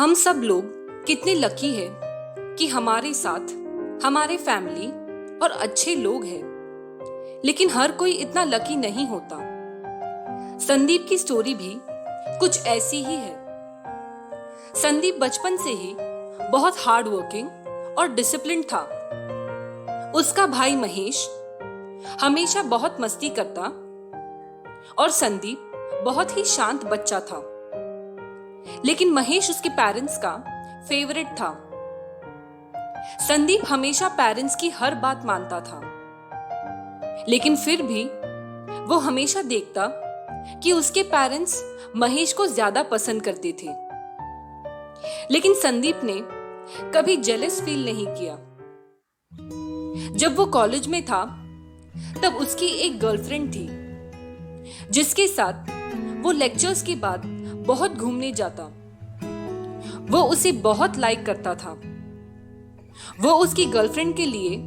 हम सब लोग कितने लकी है कि हमारे साथ हमारे फैमिली और अच्छे लोग हैं, लेकिन हर कोई इतना लकी नहीं होता। संदीप की स्टोरी भी कुछ ऐसी ही है। संदीप बचपन से ही बहुत हार्ड वर्किंग और डिसिप्लिन था। उसका भाई महेश हमेशा बहुत मस्ती करता और संदीप बहुत ही शांत बच्चा था। लेकिन महेश उसके पेरेंट्स का फेवरेट था। संदीप हमेशा पेरेंट्स की हर बात मानता था, लेकिन फिर भी वो हमेशा देखता कि उसके पेरेंट्स महेश को ज्यादा पसंद करते थे। लेकिन संदीप ने कभी जेलस फील नहीं किया। जब वो कॉलेज में था तब उसकी एक गर्लफ्रेंड थी, जिसके साथ वो लेक्चर्स के बाद बहुत घूमने जाता। वो उसे बहुत लाइक करता था। वो उसकी गर्लफ्रेंड के लिए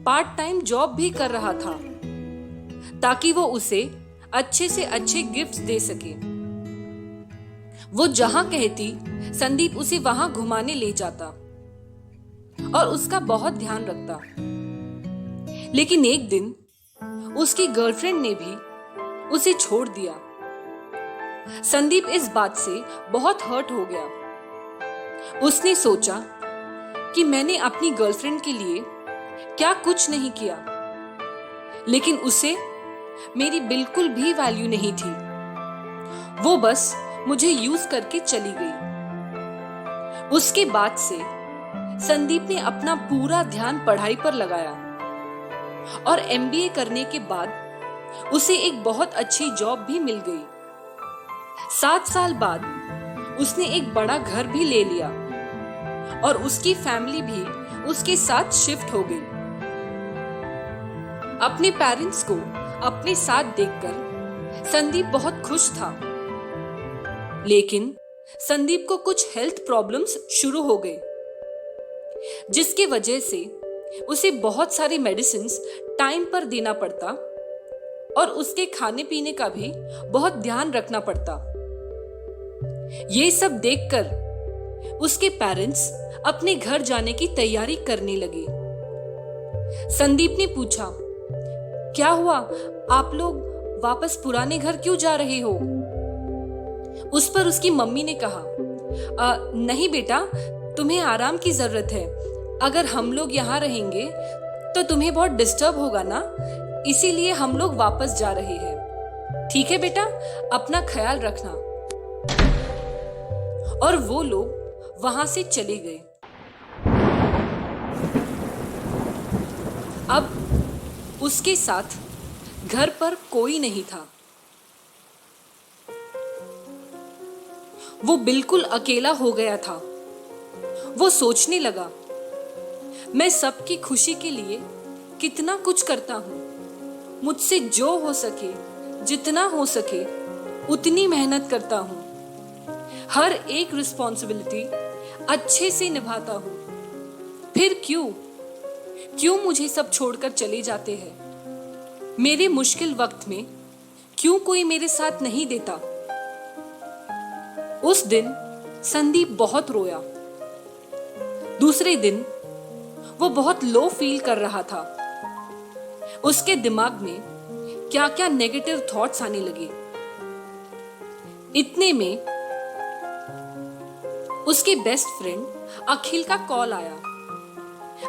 पार्ट टाइम जॉब भी कर रहा था, ताकि वो उसे अच्छे से अच्छे गिफ्ट्स दे सके। वो जहां कहती संदीप उसे वहां घुमाने ले जाता और उसका बहुत ध्यान रखता। लेकिन एक दिन उसकी गर्लफ्रेंड ने भी उसे छोड़ दिया। संदीप इस बात से बहुत हर्ट हो गया। उसने सोचा कि मैंने अपनी गर्लफ्रेंड के लिए क्या कुछ नहीं किया, लेकिन उसे मेरी बिल्कुल भी वैल्यू नहीं थी। वो बस मुझे यूज करके चली गई। उसके बाद से संदीप ने अपना पूरा ध्यान पढ़ाई पर लगाया और एमबीए करने के बाद उसे एक बहुत अच्छी जॉब भी मिल गई। 7 साल बाद उसने एक बड़ा घर भी ले लिया और उसकी फैमिली भी उसके साथ शिफ्ट हो गई। अपने पेरेंट्स को अपने साथ देखकर संदीप बहुत खुश था। लेकिन संदीप को कुछ हेल्थ प्रॉब्लम्स शुरू हो गए, जिसकी वजह से उसे बहुत सारी मेडिसिन्स टाइम पर देना पड़ता और उसके खाने पीने का भी बहुत ध्यान रखना पड़ता। ये सब देखकर उसके पेरेंट्स अपने घर जाने की तैयारी करने लगे। संदीप ने पूछा, क्या हुआ, आप लोग वापस पुराने घर क्यों जा रहे हो? उस पर उसकी मम्मी ने कहा, नहीं बेटा, तुम्हें आराम की जरूरत है। अगर हम लोग यहाँ रहेंगे तो तुम्हें बहुत डिस्टर्ब होगा ना, इसीलिए हम लोग वापस जा रहे हैं। ठीक है बेटा, अपना ख्याल रखना। और वो लोग वहां से चले गए। अब उसके साथ घर पर कोई नहीं था। वो बिल्कुल अकेला हो गया था। वो सोचने लगा, मैं सबकी खुशी के लिए कितना कुछ करता हूं। मुझसे जो हो सके, जितना हो सके, उतनी मेहनत करता हूं। हर एक रिस्पॉन्सिबिलिटी अच्छे से निभाता हूं। फिर क्यों मुझे सब छोड़कर चले जाते हैं? मेरे मुश्किल वक्त में क्यों कोई मेरे साथ नहीं देता? उस दिन संदीप बहुत रोया। दूसरे दिन वो बहुत लो फील कर रहा था। उसके दिमाग में क्या क्या नेगेटिव थॉट्स आने लगे। इतने में उसके बेस्ट फ्रेंड अखिल का कॉल आया।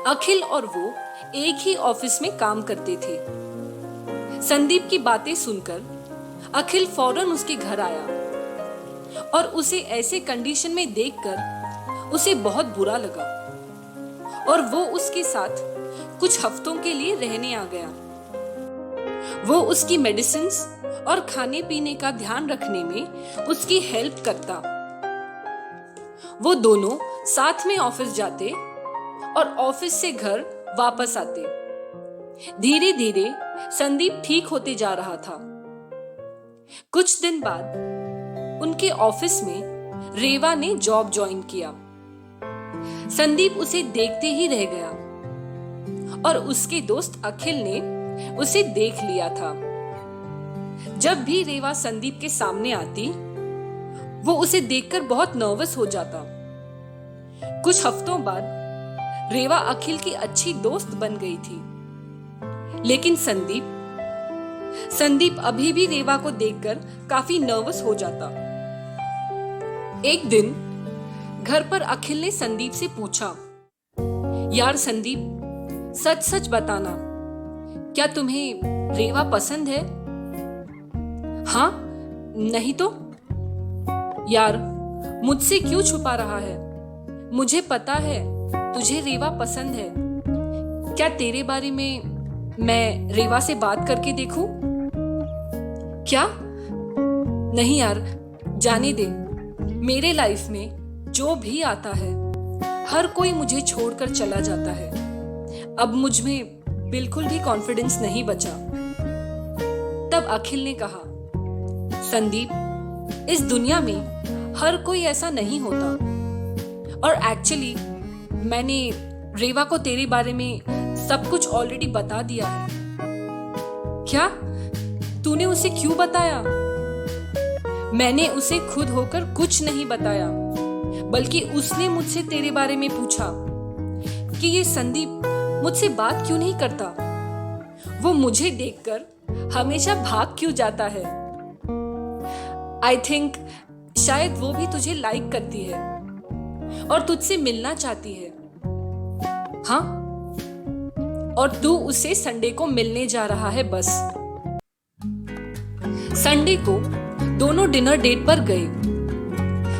अखिल और वो एक ही ऑफिस में काम करते थे। संदीप की बातें सुनकर अखिल फौरन उसके घर आया और उसे ऐसे कंडीशन में देखकर उसे बहुत बुरा लगा और वो उसके साथ कुछ हफ्तों के लिए रहने आ गया। वो उसकी मेडिसिन्स और खाने पीने का ध्यान रखने में उसकी हेल्प करता। वो दोनों साथ में ऑफिस जाते और ऑफिस से घर वापस आते। धीरे धीरे संदीप ठीक होते जा रहा था। कुछ दिन बाद उनके ऑफिस में रेवा ने जॉब ज्वाइन किया। संदीप उसे देखते ही रह गया और उसके दोस्त अखिल ने उसे देख लिया था। जब भी रेवा संदीप के सामने आती, वो उसे देखकर बहुत नर्वस हो जाता कुछ हफ्तों बाद रेवा अखिल की अच्छी दोस्त बन गई थी। लेकिन संदीप अभी भी रेवा को देखकर काफी नर्वस हो जाता। एक दिन घर पर अखिल ने संदीप से पूछा, यार संदीप, सच सच बताना, क्या तुम्हें रेवा पसंद है? हाँ, नहीं तो? यार, मुझसे क्यों छुपा रहा है? मुझे पता है तुझे रेवा पसंद है। क्या तेरे बारे में मैं रेवा से बात करके देखूं? क्या? नहीं यार, जाने दे। मेरे लाइफ में जो भी आता है, हर कोई मुझे छोड़कर चला जाता है। अब मुझ में बिल्कुल भी कॉन्फिडेंस नहीं बचा। तब अखिल ने कहा, संदीप, इस दुनिया में हर कोई ऐसा नहीं होता। और एक्चुअली मैंने रेवा को तेरे बारे में सब कुछ ऑलरेडी बता दिया है। क्या? तूने उसे क्यों बताया? मैंने उसे खुद होकर कुछ नहीं बताया, बल्कि उसने मुझसे तेरे बारे में पूछा कि ये संदीप मुझसे बात क्यों नहीं करता? वो मुझे देखकर हमेशा भाग क्यों जाता है? आई थिंक शायद वो भी तुझे लाइक करती है और तुझसे मिलना चाहती है। हाँ, और तू उसे संडे को मिलने जा रहा है बस। संडे को दोनों डिनर डेट पर गए।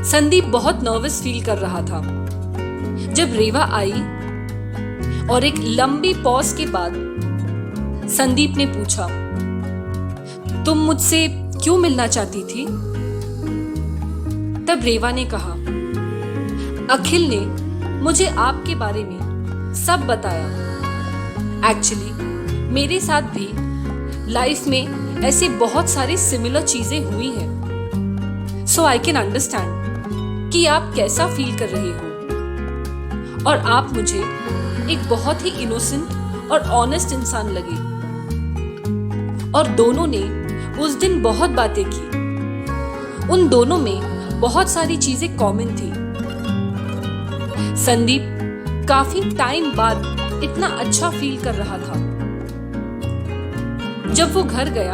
संदीप बहुत नर्वस फील कर रहा था। जब रेवा आई और एक लंबी पॉज के बाद संदीप ने पूछा, तुम मुझसे क्यों मिलना चाहती थी? तब रेवा ने कहा, अखिल ने मुझे आपके बारे में सब बताया। एक्चुअली मेरे साथ भी लाइफ में ऐसे बहुत सारी सिमिलर चीजें हुई हैं। सो आई कैन अंडरस्टैंड कि आप कैसा फील कर रहे हो। और आप मुझे एक बहुत ही इनोसेंट और ऑनेस्ट इंसान लगे। और दोनों ने उस दिन बहुत बातें की। उन दोनों में बहुत सारी चीजें कॉमन थी। संदीप काफी टाइम बाद इतना अच्छा फील कर रहा था। जब वो घर गया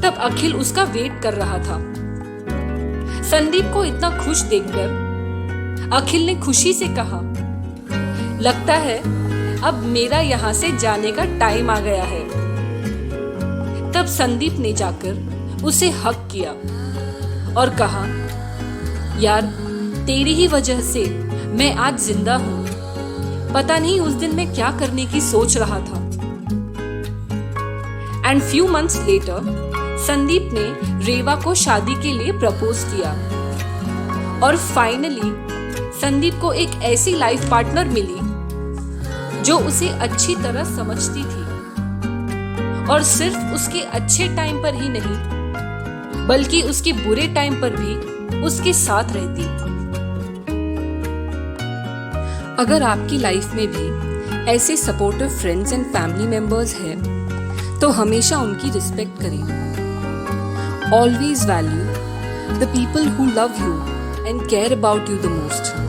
तब अखिल उसका वेट कर रहा था। संदीप को इतना खुश देखकर अखिल ने खुशी से कहा, लगता है अब मेरा यहां से जाने का टाइम आ गया है। तब संदीप ने जाकर उसे हग किया और कहा, यार, तेरी ही वजह से मैं आज जिंदा हूं। पता नहीं उस दिन मैं क्या करने की सोच रहा था। And few months later Sandeep ने रेवा को शादी के लिए प्रपोज किया। और फाइनली संदीप को एक ऐसी लाइफ पार्टनर मिली जो उसे अच्छी तरह समझती थी और सिर्फ उसके अच्छे टाइम पर ही नहीं, बल्कि उसके बुरे टाइम पर भी उसके साथ रहती। अगर आपकी लाइफ में भी ऐसे supportive friends and family members हैं, तो हमेशा उनकी रिस्पेक्ट करें। Always value the people who love you and care about you the most.